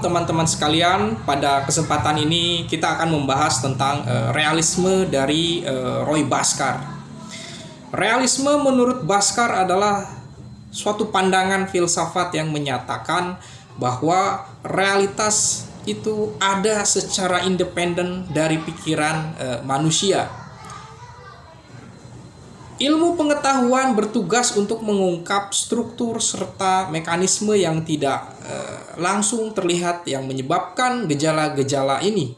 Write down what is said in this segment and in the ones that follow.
teman-teman sekalian, pada kesempatan ini kita akan membahas tentang realisme dari Roy Bhaskar. Realisme menurut Bhaskar adalah suatu pandangan filsafat yang menyatakan bahwa realitas itu ada secara independen dari pikiran manusia. Ilmu pengetahuan bertugas untuk mengungkap struktur serta mekanisme yang tidak langsung terlihat yang menyebabkan gejala-gejala ini.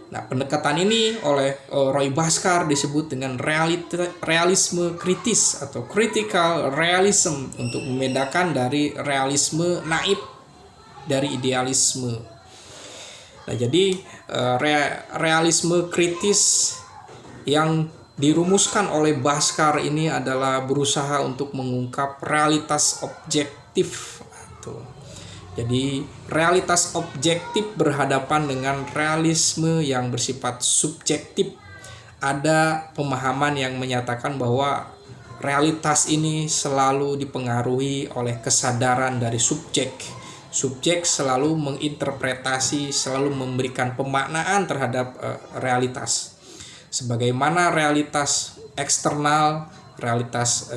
Nah, pendekatan ini oleh Roy Bhaskar disebut dengan realisme kritis atau critical realism untuk membedakan dari realisme naif dari idealisme. Nah, jadi realisme kritis yang dirumuskan oleh Bhaskar ini adalah berusaha untuk mengungkap realitas objektif. Jadi realitas objektif berhadapan dengan realisme yang bersifat subjektif. Ada pemahaman yang menyatakan bahwa realitas ini selalu dipengaruhi oleh kesadaran dari subjek. Subjek selalu menginterpretasi, selalu memberikan pemaknaan terhadap realitas. Sebagaimana realitas eksternal, realitas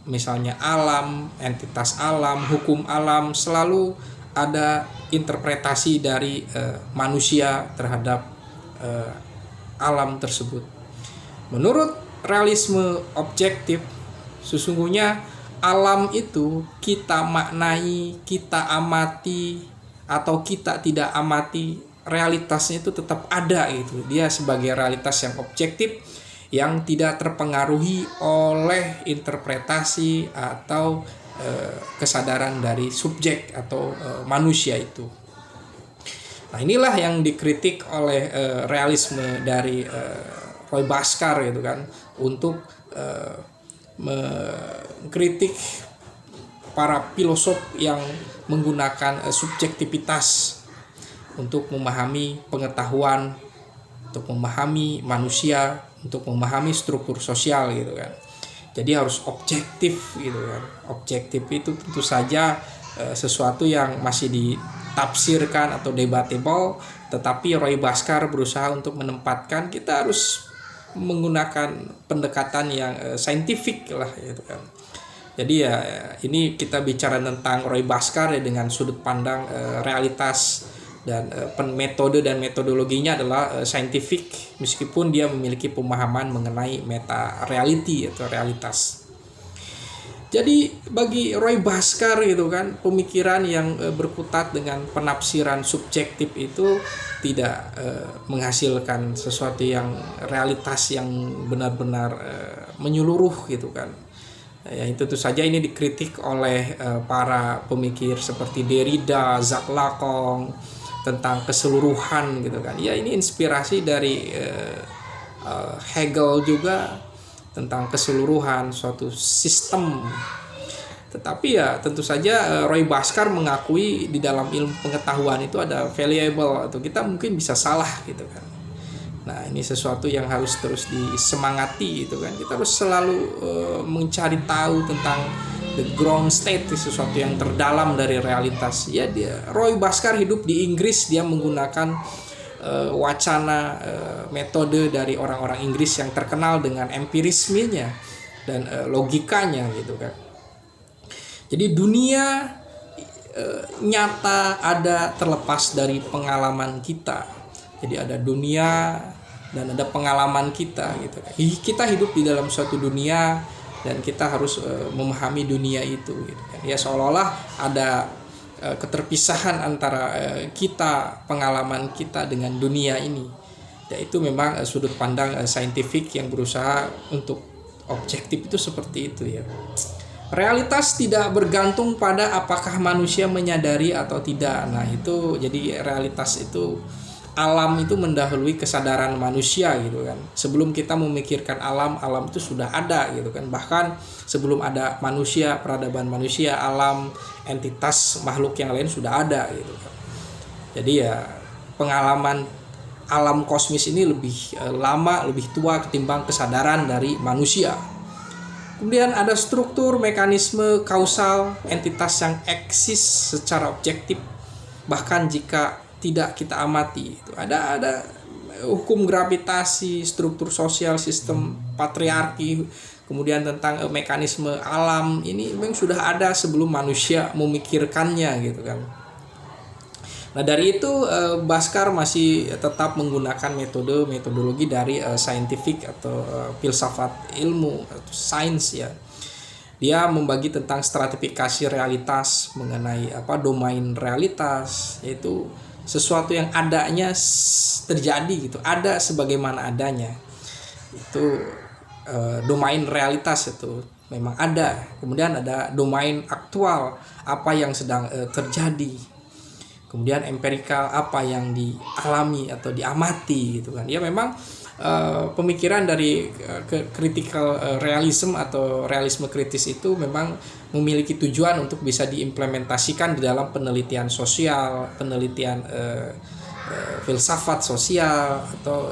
misalnya alam, entitas alam, hukum alam, selalu ada interpretasi dari manusia terhadap alam tersebut. Menurut realisme objektif, sesungguhnya alam itu kita maknai, kita amati, atau kita tidak amati, realitasnya itu tetap ada gitu. Dia sebagai realitas yang objektif yang tidak terpengaruhi oleh interpretasi atau kesadaran dari subjek atau manusia itu. Nah, inilah yang dikritik oleh realisme dari Roy Bhaskar gitu kan, untuk mengkritik para filosof yang menggunakan subjektivitas untuk memahami pengetahuan, untuk memahami manusia, untuk memahami struktur sosial gitu kan. Jadi harus objektif gitu kan. Objektif itu tentu saja sesuatu yang masih ditafsirkan atau debatable, tetapi Roy Bhaskar berusaha untuk menempatkan kita harus menggunakan pendekatan yang saintifik lah gitu kan. Jadi ya ini kita bicara tentang Roy Bhaskar ya, dengan sudut pandang realitas, dan metode dan metodologinya adalah scientific, meskipun dia memiliki pemahaman mengenai meta reality atau realitas. Jadi bagi Roy Bhaskar gitu kan, pemikiran yang berkutat dengan penafsiran subjektif itu tidak menghasilkan sesuatu yang realitas yang benar-benar menyeluruh gitu kan. Ya, itu tentu saja ini dikritik oleh para pemikir seperti Derrida, Jacques Lacan tentang keseluruhan gitu kan. Ya, ini inspirasi dari Hegel juga tentang keseluruhan suatu sistem. Tetapi ya tentu saja Roy Bhaskar mengakui di dalam ilmu pengetahuan itu ada variable atau kita mungkin bisa salah gitu kan. Nah, ini sesuatu yang harus terus disemangati gitu kan. Kita harus selalu mencari tahu tentang the ground state, sesuatu yang terdalam dari realitas. Ya, Roy Bhaskar hidup di Inggris, dia menggunakan wacana metode dari orang-orang Inggris yang terkenal dengan empirismenya dan logikanya gitu kan. Jadi dunia nyata ada terlepas dari pengalaman kita. Jadi ada dunia dan ada pengalaman kita gitu kan. Kita hidup di dalam suatu dunia dan kita harus memahami dunia itu gitu kan. Ya, seolah-olah ada keterpisahan antara kita, pengalaman kita dengan dunia ini. Ya, itu memang sudut pandang saintifik yang berusaha untuk objektif itu seperti itu ya. Realitas tidak bergantung pada apakah manusia menyadari atau tidak. Nah, itu jadi realitas itu, alam itu mendahului kesadaran manusia gitu kan. Sebelum kita memikirkan alam, alam itu sudah ada gitu kan. Bahkan sebelum ada manusia, peradaban manusia, alam, entitas makhluk yang lain sudah ada gitu kan. Jadi ya pengalaman alam kosmis ini lebih lama, lebih tua ketimbang kesadaran dari manusia. Kemudian ada struktur, mekanisme, kausal, entitas yang eksis secara objektif. bahkan jika tidak kita amati. Itu ada hukum gravitasi, struktur sosial, sistem patriarki, kemudian tentang mekanisme alam, ini memang sudah ada sebelum manusia memikirkannya gitu kan. Nah dari itu Bhaskar masih tetap menggunakan metodologi dari scientific atau filsafat ilmu atau sains ya. Dia membagi tentang stratifikasi realitas mengenai domain realitas, yaitu sesuatu yang adanya terjadi gitu, ada sebagaimana adanya. Itu domain realitas itu memang ada. Kemudian ada domain aktual, apa yang sedang terjadi. Kemudian empirikal, apa yang dialami atau diamati gitu kan. Ya memang pemikiran dari critical realism atau realisme kritis itu memang memiliki tujuan untuk bisa diimplementasikan di dalam penelitian sosial, penelitian filsafat sosial atau